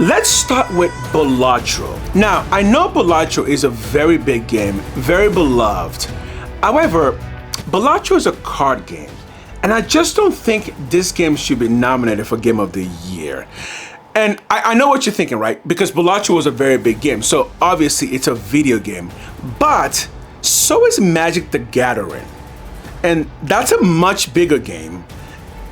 Let's start with Balatro. Now, I know Balatro is a very big game, very beloved. However, Balatro is a card game, and I just don't think this game should be nominated for Game of the Year. And I know what you're thinking, right? Because Balatro was a very big game, so obviously it's a video game. But so is Magic the Gathering, and that's a much bigger game.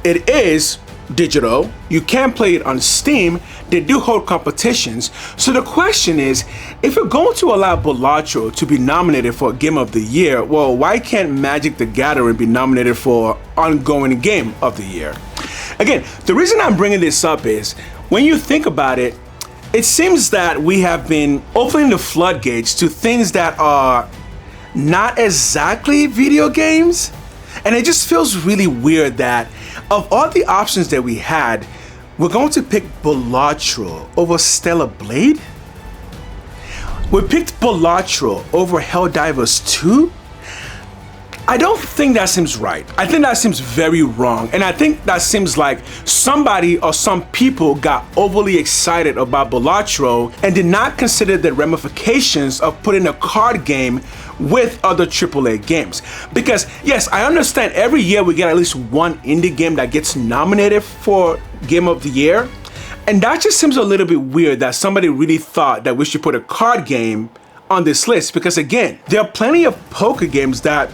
It is digital. You can play it on Steam. They do hold competitions. So the question is, if you're going to allow Balatro to be nominated for Game of the Year, well, why can't Magic the Gathering be nominated for ongoing Game of the Year? Again, the reason I'm bringing this up is, when you think about it, it seems that we have been opening the floodgates to things that are not exactly video games. And it just feels really weird that of all the options that we had, we're going to pick Balatro over Stellar Blade? We picked Balatro over Helldivers 2? I don't think that seems right. I think that seems very wrong. And I think that seems like somebody or some people got overly excited about Balatro and did not consider the ramifications of putting a card game with other AAA games. Because yes, I understand every year we get at least one indie game that gets nominated for Game of the Year. And that just seems a little bit weird that somebody really thought that we should put a card game on this list. Because again, there are plenty of poker games that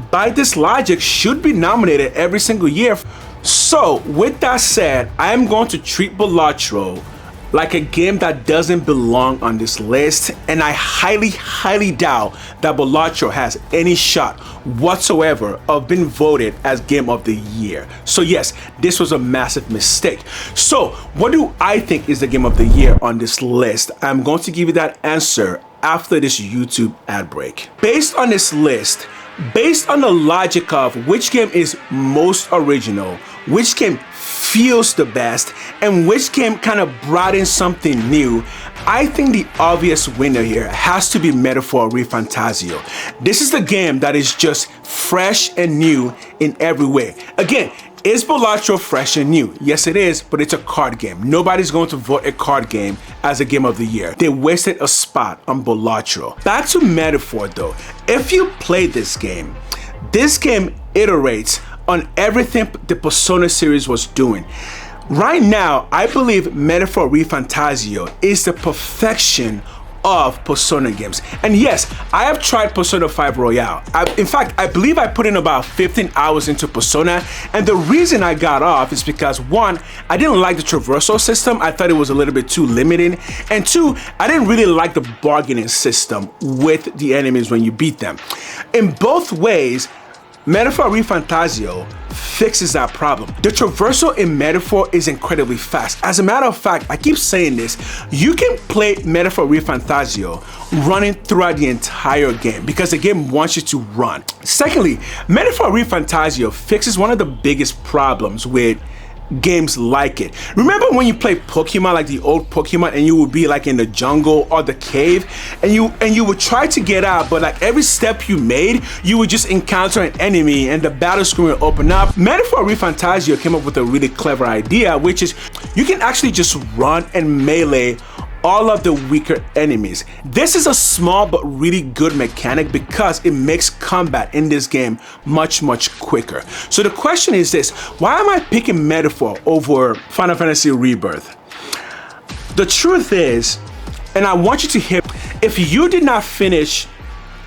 by this logic should be nominated every single year. So with that said, I am going to treat Balatro like a game that doesn't belong on this list, and I highly doubt that Balatro has any shot whatsoever of being voted as Game of the Year. So yes, this was a massive mistake. So what do I think is the Game of the Year on this list? I'm going to give you that answer after this YouTube ad break. Based on this list, based on the logic of which game is most original, which game feels the best, and which game kind of brought in something new, I think the obvious winner here has to be Metaphor ReFantazio. This is the game that is just fresh and new in every way. Again, is Balatro fresh and new? Yes, it is, but it's a card game. Nobody's going to vote a card game as a Game of the Year. They wasted a spot on Balatro. Back to Metaphor though. If you play this game iterates on everything the Persona series was doing. Right now, I believe Metaphor ReFantazio is the perfection of Persona games. And yes, I have tried Persona 5 Royale. In fact, I believe I put in about 15 hours into Persona, and the reason I got off is because one, I didn't like the traversal system. I thought it was a little bit too limiting, and two, I didn't really like the bargaining system with the enemies when you beat them. In both ways, Metaphor ReFantazio fixes that problem. The traversal in Metaphor is incredibly fast. As a matter of fact, I keep saying this, you can play Metaphor ReFantazio running throughout the entire game because the game wants you to run. Secondly, Metaphor ReFantazio fixes one of the biggest problems with games like it. Remember when you play Pokemon, like the old Pokemon, and you would be like in the jungle or the cave, and you would try to get out, but like every step you made, you would just encounter an enemy and the battle screen would open up. Metaphor ReFantazio came up with a really clever idea, which is you can actually just run and melee all of the weaker enemies. This is a small but really good mechanic because it makes combat in this game much quicker. So the question is this, why am I picking Metaphor over Final Fantasy Rebirth? The truth is, and I want you to hear, if you did not finish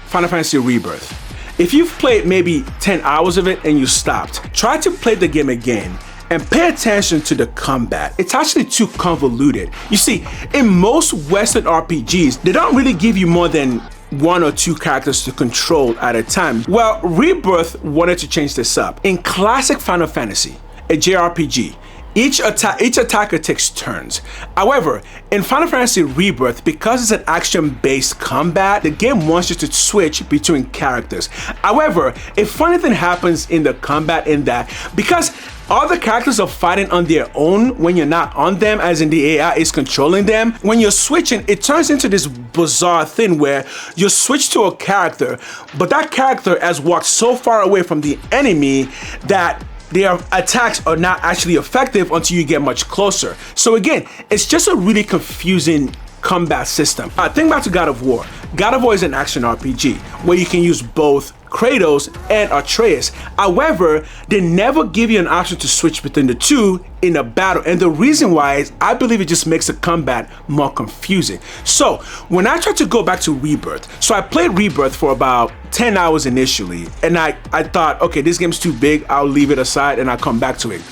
Final Fantasy Rebirth, if you've played maybe 10 hours of it and you stopped, try to play the game again and pay attention to the combat. It's actually too convoluted. You see, in most Western RPGs, they don't really give you more than one or two characters to control at a time. Well, Rebirth wanted to change this up. In classic Final Fantasy, a JRPG, each attacker takes turns. However, in Final Fantasy Rebirth, because it's an action-based combat, the game wants you to switch between characters. However, a funny thing happens in the combat in that, because all the characters are fighting on their own when you're not on them, as in the AI is controlling them. When you're switching, it turns into this bizarre thing where you switch to a character, but that character has walked so far away from the enemy that their attacks are not actually effective until you get much closer. So again, it's just a really confusing combat system. Think back to God of War. God of War is an action RPG where you can use both Kratos and Atreus. However, they never give you an option to switch between the two in a battle. And the reason why is I believe it just makes the combat more confusing. So when I tried to go back to Rebirth, so I played Rebirth for about 10 hours initially, and I thought, okay, this game's too big, I'll leave it aside and I'll come back to it.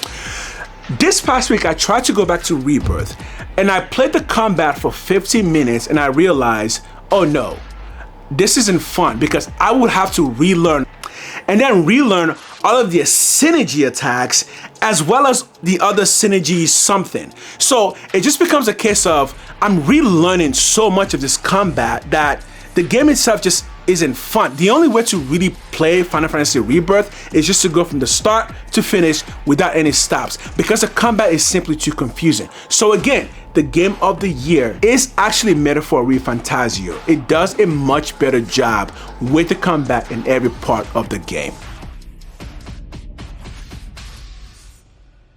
This past week, I tried to go back to Rebirth, and I played the combat for 15 minutes, and I realized, oh no, this isn't fun, because I would have to relearn and then relearn all of the synergy attacks as well as the other synergy something. So it just becomes a case of I'm relearning so much of this combat that the game itself just isn't fun. The only way to really play Final Fantasy Rebirth is just to go from the start to finish without any stops, because the combat is simply too confusing. So again, the game of the year is actually Metaphor ReFantazio. It does a much better job with the combat in every part of the game.